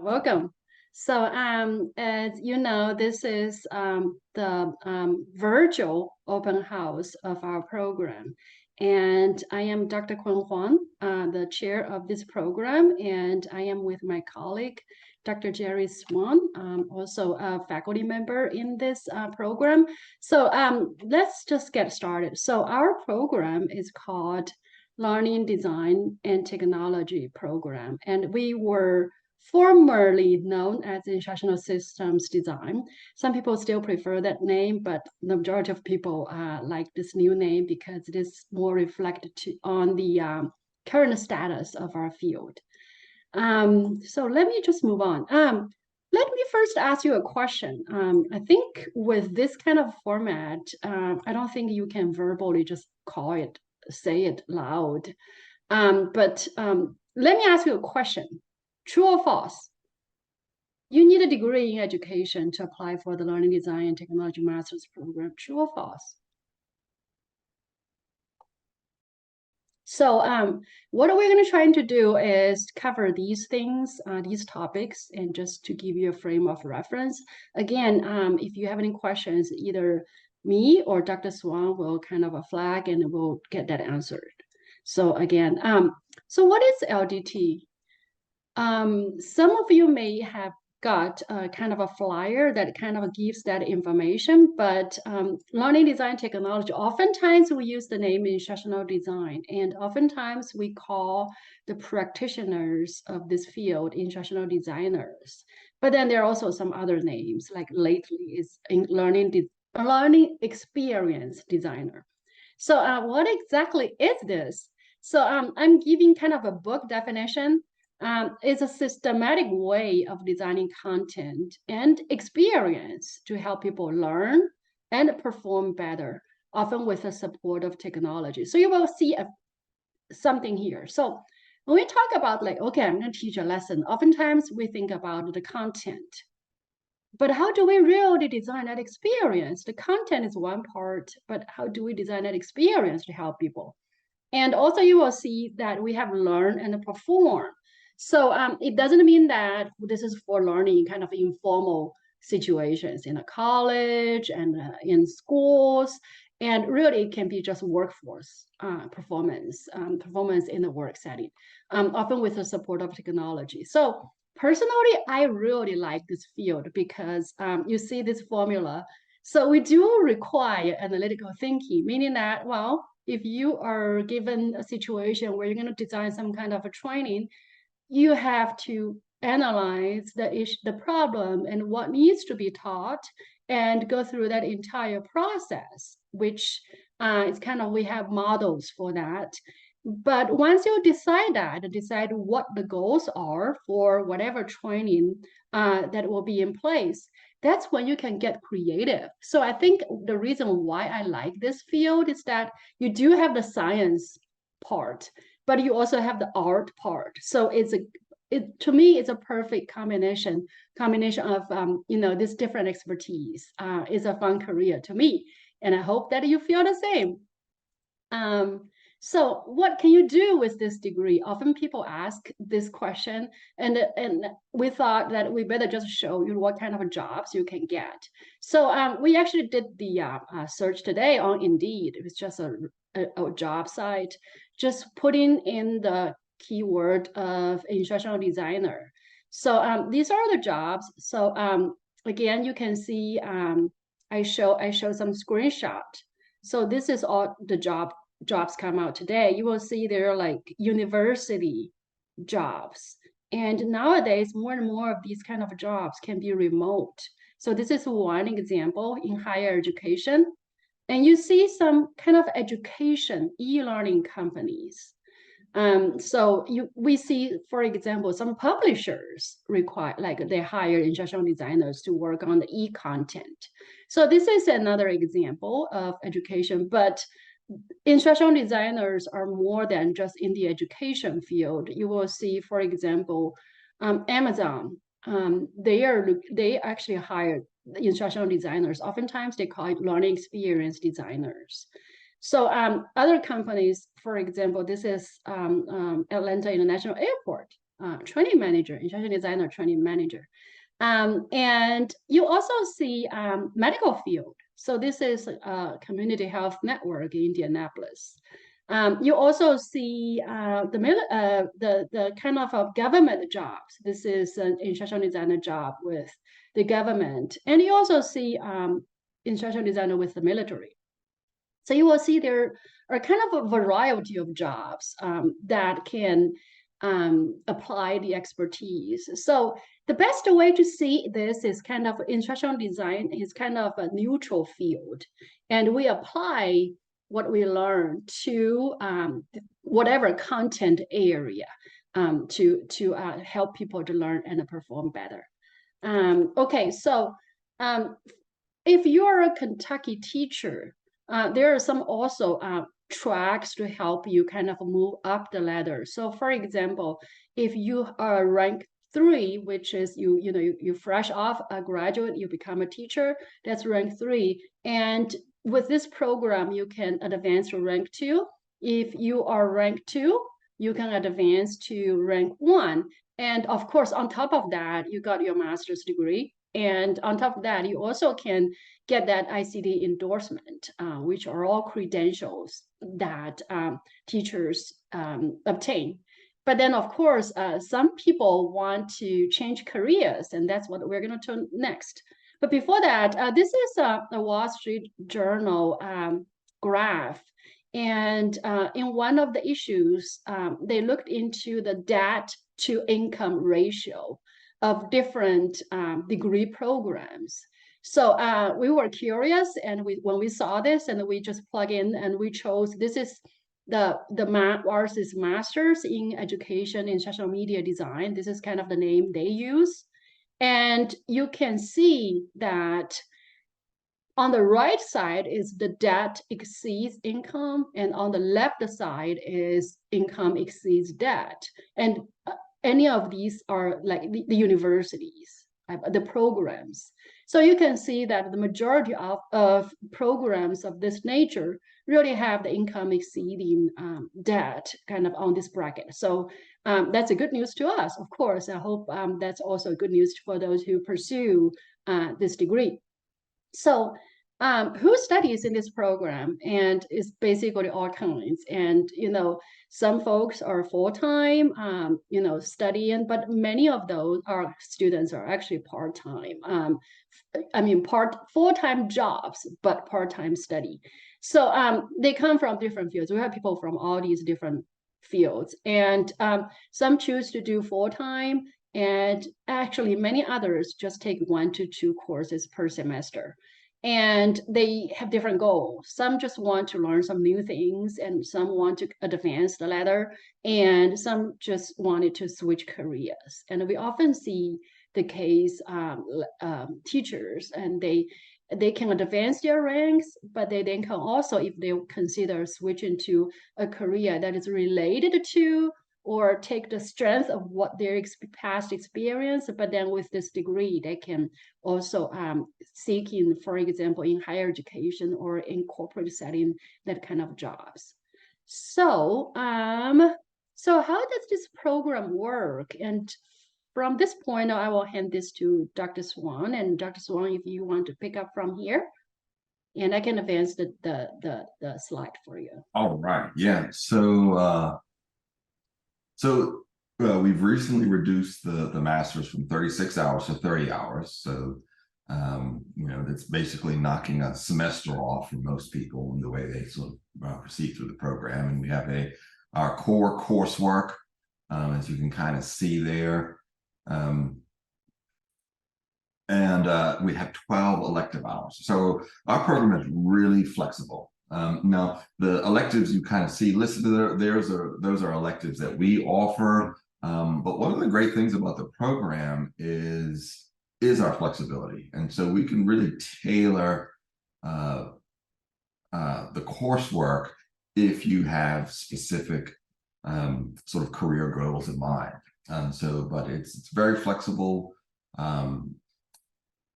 Welcome. So, as you know, this is the virtual open house of our program. And I am Dr. Kun Huang, the chair of this program, and I am with my colleague, Dr. Jerry Swan, also a faculty member in this program. So let's just get started. So our program is called Learning Design and Technology Program, and we were formerly known as instructional systems design. Some people still prefer that name, but the majority of people like this new name because it is more reflected on the current status of our field. So let me just move on. Let me first ask you a question. I think with this kind of format, I don't think you can verbally just say it loud. But let me ask you a question. True or false? You need a degree in education to apply for the Learning Design and Technology Master's Program. True or false? So what we're going to try to do is cover these things, these topics, and just to give you a frame of reference. Again, if you have any questions, either me or Dr. Swan will kind of a flag and we'll get that answered. So again, so what is LDT? Some of you may have got kind of a flyer that kind of gives that information, but learning design technology, oftentimes we use the name instructional design, and oftentimes we call the practitioners of this field instructional designers. But then there are also some other names, like lately is in learning experience designer. So what exactly is this? So I'm giving kind of a book definition. It's a systematic way of designing content and experience to help people learn and perform better, often with the support of technology. So you will see something here. So when we talk about like, okay, I'm going to teach a lesson, oftentimes we think about the content. But how do we really design that experience? The content is one part, but how do we design that experience to help people? And also you will see that we have learn and perform. So it doesn't mean that this is for learning kind of informal situations in a college and in schools. And really it can be just workforce performance in the work setting, often with the support of technology. So personally, I really like this field because you see this formula. So we do require analytical thinking, meaning that, well, if you are given a situation where you're going to design some kind of a training, you have to analyze the problem and what needs to be taught and go through that entire process, which is kind of, we have models for that. But once you decide what the goals are for whatever training that will be in place, that's when you can get creative. So I think the reason why I like this field is that you do have the science part, but you also have the art part. So to me, it's a perfect combination of this different expertise. It's a fun career to me, and I hope that you feel the same. So what can you do with this degree? Often people ask this question, and we thought that we better just show you what kind of jobs you can get. So we actually did the search today on Indeed. It was just a job site, just putting in the keyword of instructional designer. So these are the jobs. So again, you can see I show some screenshot. So this is all the jobs come out today. You will see they're like university jobs. And nowadays, more and more of these kind of jobs can be remote. So this is one example in higher education. And you see some kind of education e-learning companies. So we see, for example, some publishers require, like they hire instructional designers to work on the e-content. So this is another example of education, but instructional designers are more than just in the education field. You will see, for example, Amazon, they actually hire instructional designers. Oftentimes they call it learning experience designers. So other companies, for example, this is Atlanta International Airport. training manager, instructional designer training manager. And you also see medical field. So this is a community health network in Indianapolis. You also see the kind of government jobs. This is an instructional designer job with the government. And you also see instructional designer with the military. So you will see there are kind of a variety of jobs that can apply the expertise. So the best way to see this is kind of instructional design is kind of a neutral field. And we apply what we learn to whatever content area to help people to learn and perform better. Okay, so if you're a Kentucky teacher, there are some also tracks to help you kind of move up the ladder. So for example, if you are rank 3, which is you fresh off a graduate, you become a teacher, that's rank 3. And with this program, you can advance to rank 2. If you are rank 2, you can advance to rank 1. And of course, on top of that, you got your master's degree. And on top of that, you also can get that ICD endorsement, which are all credentials that teachers obtain. But then, of course, some people want to change careers, and that's what we're going to turn next. But before that, this is a Wall Street Journal graph. And in one of the issues, they looked into the debt to income ratio of different degree programs. So we were curious, and when we saw this, and we just plug in, and we chose this is ours is Masters in Education Instructional Media Design. This is kind of the name they use, and you can see that on the right side is the debt exceeds income, and on the left side is income exceeds debt. And any of these are like the universities, the programs. So you can see that the majority of programs of this nature really have the income exceeding debt kind of on this bracket. So that's a good news to us, of course. I hope that's also good news for those who pursue this degree. So who studies in this program? And it's basically all kinds. And, some folks are full-time, studying, but many of those our students are actually part-time. Full-time jobs, but part-time study. So they come from different fields. We have people from all these different fields. And some choose to do full-time, and actually many others just take 1 to 2 courses per semester. And they have different goals. Some just want to learn some new things, and some want to advance the ladder, and some just wanted to switch careers. And we often see the case teachers, and they can advance their ranks, but they then can also, if they consider switching to a career that is related to or take the strength of what their past experience, but then with this degree, they can also seek in, for example, in higher education or in corporate setting, that kind of jobs. So, so how does this program work? And from this point, I will hand this to Dr. Swan. And Dr. Swan, if you want to pick up from here, and I can advance the slide for you. All right. Yeah. So we've recently reduced the master's from 36 hours to 30 hours. So, that's basically knocking a semester off for most people in the way they sort of proceed through the program. And we have our core coursework, as you can kind of see there. And we have 12 elective hours. So our program is really flexible. Now, the electives you kind of see listed there, those are electives that we offer. But one of the great things about the program is our flexibility. And so we can really tailor the coursework if you have specific sort of career goals in mind. But it's very flexible. One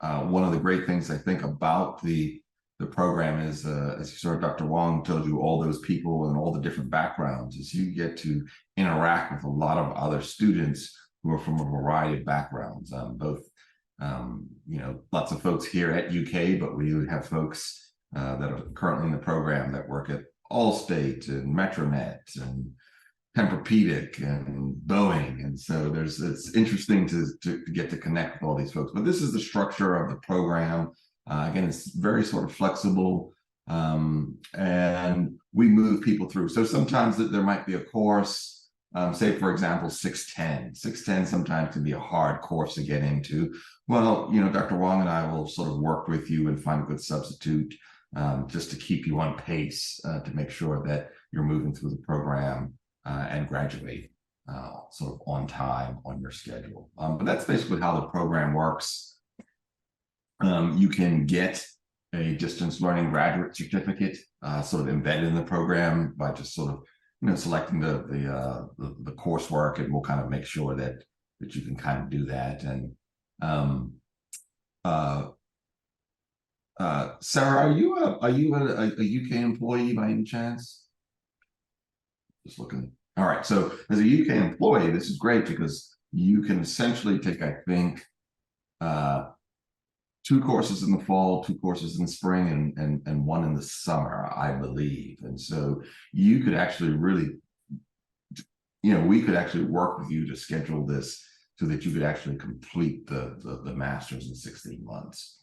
of the great things I think about the the program is, as you saw, Dr. Wong told you, all those people and all the different backgrounds, is you get to interact with a lot of other students who are from a variety of backgrounds, both, lots of folks here at UK, but we have folks that are currently in the program that work at Allstate and Metronet and Tempur-Pedic and Boeing, and so it's interesting to get to connect with all these folks. But this is the structure of the program. Again, it's very sort of flexible, and we move people through. So sometimes there might be a course, say for example 610. 610 sometimes can be a hard course to get into. Well, Dr. Wong and I will sort of work with you and find a good substitute, just to keep you on pace, to make sure that you're moving through the program and graduate sort of on time, on your schedule. But that's basically how the program works. You can get a distance learning graduate certificate sort of embedded in the program by just sort of selecting the coursework, and we'll kind of make sure that you can kind of do that. And Sarah, are you a UK employee by any chance? Just looking. All right. So as a UK employee, this is great because you can essentially take, I think, 2 courses in the fall, 2 courses in the spring, and 1 in the summer, I believe. And so you could actually really, we could actually work with you to schedule this so that you could actually complete the master's in 16 months.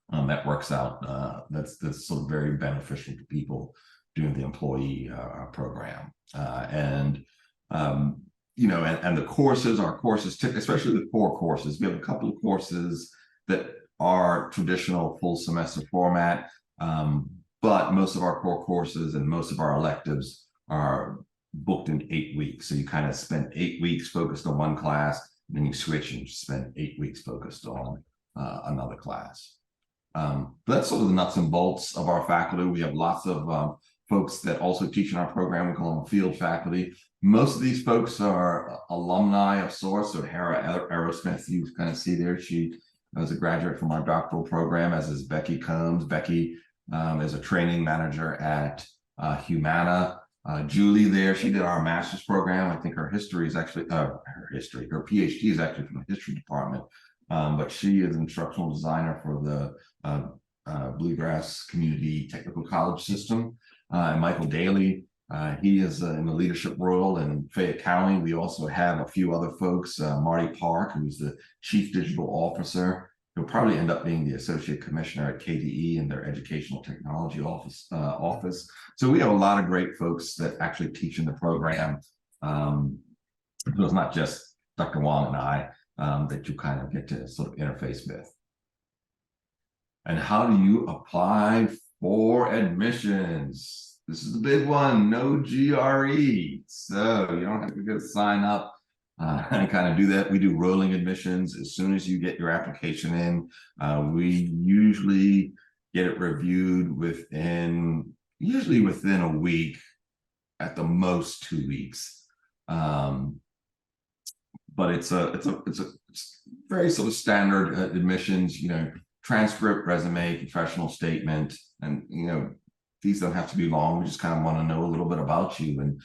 That works out. That's sort of very beneficial to people doing the employee program. And the courses, our courses, especially the core courses, we have a couple of courses that are traditional full semester format, but most of our core courses and most of our electives are booked in 8 weeks. So you kind of spend 8 weeks focused on one class, and then you switch and spend 8 weeks focused on another class. But that's sort of the nuts and bolts of our faculty. We have lots of folks that also teach in our program. We call them field faculty. Most of these folks are alumni of sorts. So Hera Aerosmith, you kind of see there, she was a graduate from our doctoral program, as is Becky Combs. Becky is a training manager at Humana. Julie there, she did our master's program. I think her history is actually, her PhD is actually from the history department. But she is an instructional designer for the Bluegrass Community Technical College system. And Michael Daly, he is in the leadership role in Fayette County. We also have a few other folks, Marty Park, who's the chief digital officer. He'll probably end up being the associate commissioner at KDE in their educational technology office. So we have a lot of great folks that actually teach in the program. So it's not just Dr. Wong and I that you kind of get to sort of interface with. And how do you apply for admissions? This is the big one, no GRE. So you don't have to go sign up and kind of do that. We do rolling admissions. As soon as you get your application in, we usually get it reviewed usually within a week, at the most 2 weeks. But it's a very sort of standard admissions, transcript, resume, professional statement, and these don't have to be long. We just kind of want to know a little bit about you and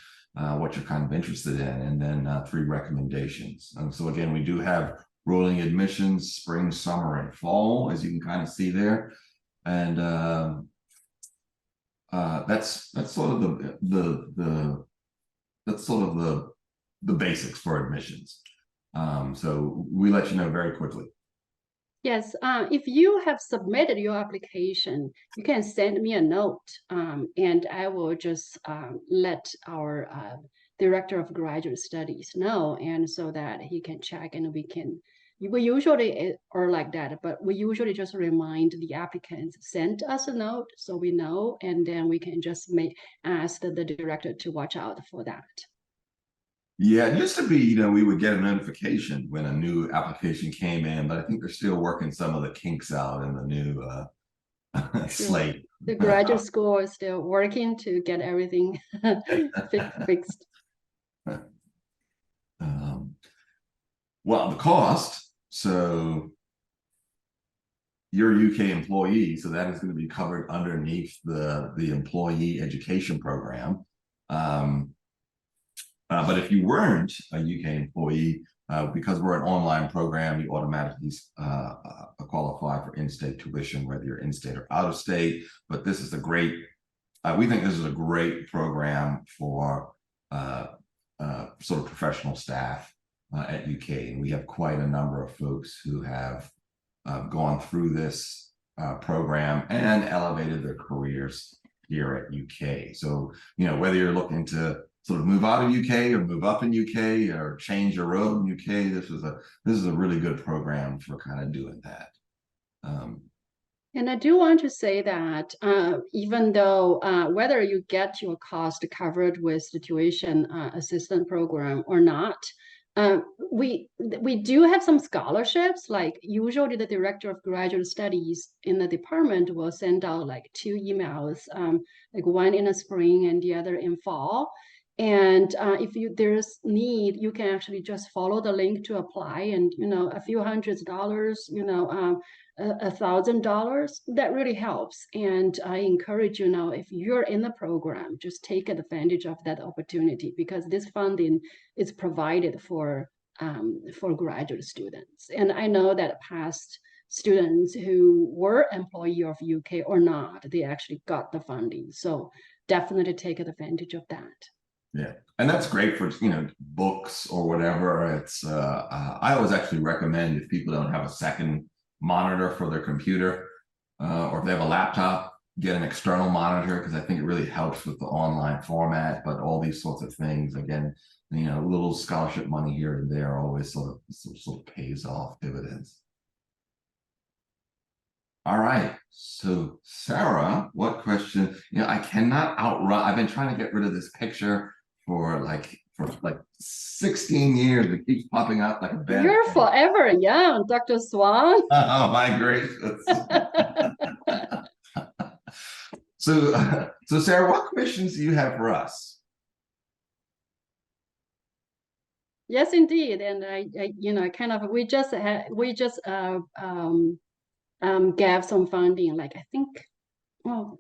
what you're kind of interested in, and then 3 recommendations. And so again, we do have rolling admissions, spring, summer, and fall, as you can kind of see there. And that's sort of the basics for admissions. So we let you know very quickly. Yes, if you have submitted your application, you can send me a note, and I will just let our Director of Graduate Studies know, and so that he can check, and we usually are like that, but we usually just remind the applicants, send us a note so we know, and then we can just ask the director to watch out for that. Yeah, it used to be, we would get a notification when a new application came in, but I think they're still working some of the kinks out in the new slate. The graduate school is still working to get everything fixed. Well, the cost. So you're a UK employee, so that is going to be covered underneath the employee education program. Um, but if you weren't a UK employee, because we're an online program, you automatically qualify for in-state tuition, whether you're in-state or out of state. But this is a great, we think this is a great program for sort of professional staff at UK. And we have quite a number of folks who have gone through this program and elevated their careers here at UK. So, whether you're looking to sort of move out of UK or move up in UK or change your road in UK, this is a really good program for kind of doing that. And I do want to say that even though whether you get your cost covered with the tuition assistant program or not, uh, we do have some scholarships. Like usually, the director of graduate studies in the department will send out like 2 emails, like one in the spring and the other in fall. And if there's need, you can actually just follow the link to apply, and a few $100s, $1,000, that really helps. And I encourage if you're in the program, just take advantage of that opportunity, because this funding is provided for graduate students. And I know that past students who were employee of UK or not, they actually got the funding. So definitely take advantage of that. Yeah, and that's great for books or whatever. It's I always actually recommend, if people don't have a second monitor for their computer, or if they have a laptop, get an external monitor, because I think it really helps with the online format. But all these sorts of things, again, little scholarship money here and there always sort of pays off dividends. All right. So, Sarah, what question? I cannot outrun. I've been trying to get rid of this picture for like 16 years. It keeps popping up like a bad You're thing. forever young, Dr. Swan. Oh my gracious. So Sarah, what questions do you have for us? Yes, indeed. And I kind of we just gave some funding. Like I think, well,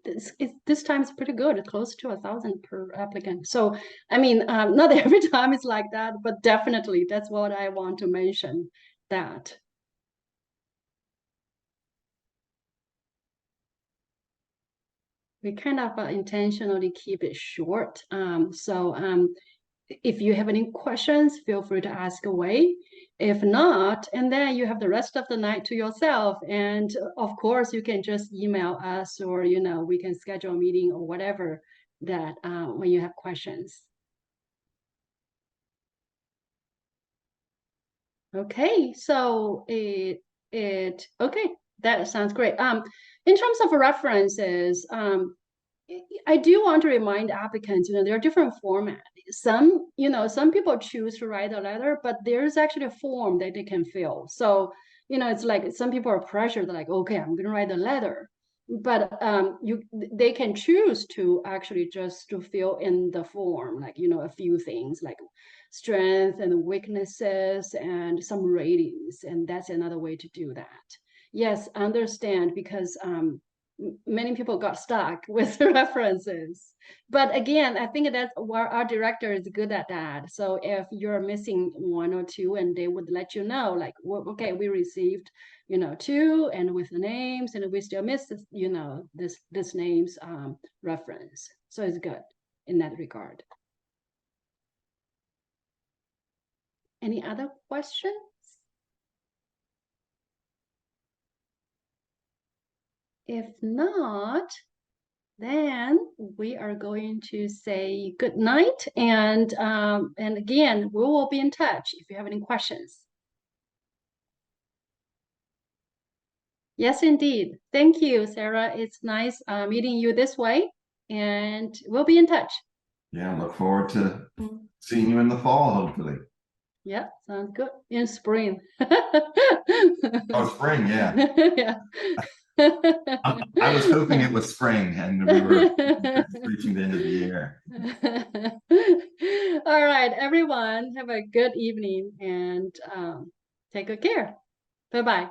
this time is pretty good. It's close to 1,000 per applicant. So I mean, not every time it's like that, but definitely that's what I want to mention. That we kind of intentionally keep it short. If you have any questions, feel free to ask away. If not, and then you have the rest of the night to yourself. And of course, you can just email us, or we can schedule a meeting or whatever that when you have questions. Okay, so okay, that sounds great. In terms of references, I do want to remind applicants, there are different formats. Some people choose to write a letter, but there's actually a form that they can fill. So, it's like some people are pressured, like, okay, I'm gonna write a letter. But they can choose to actually just to fill in the form, like, a few things like strengths and weaknesses and some ratings. And that's another way to do that. Yes, understand, because many people got stuck with the references. But again, I think that's where our director is good at that. So if you're missing one or two, and they would let you know, like, well, okay, we received, two, and with the names, and we still missed, this name's reference. So it's good in that regard. Any other questions? If not, then we are going to say good night. And again, we will be in touch if you have any questions. Yes, indeed. Thank you, Sarah. It's nice meeting you this way, and we'll be in touch. Yeah, look forward to seeing you in the fall, hopefully. Yeah, sounds good. In spring. Oh, spring, yeah. Yeah. I was hoping it was spring and we were reaching the end of the year. All right, everyone, have a good evening, and take good care. Bye-bye.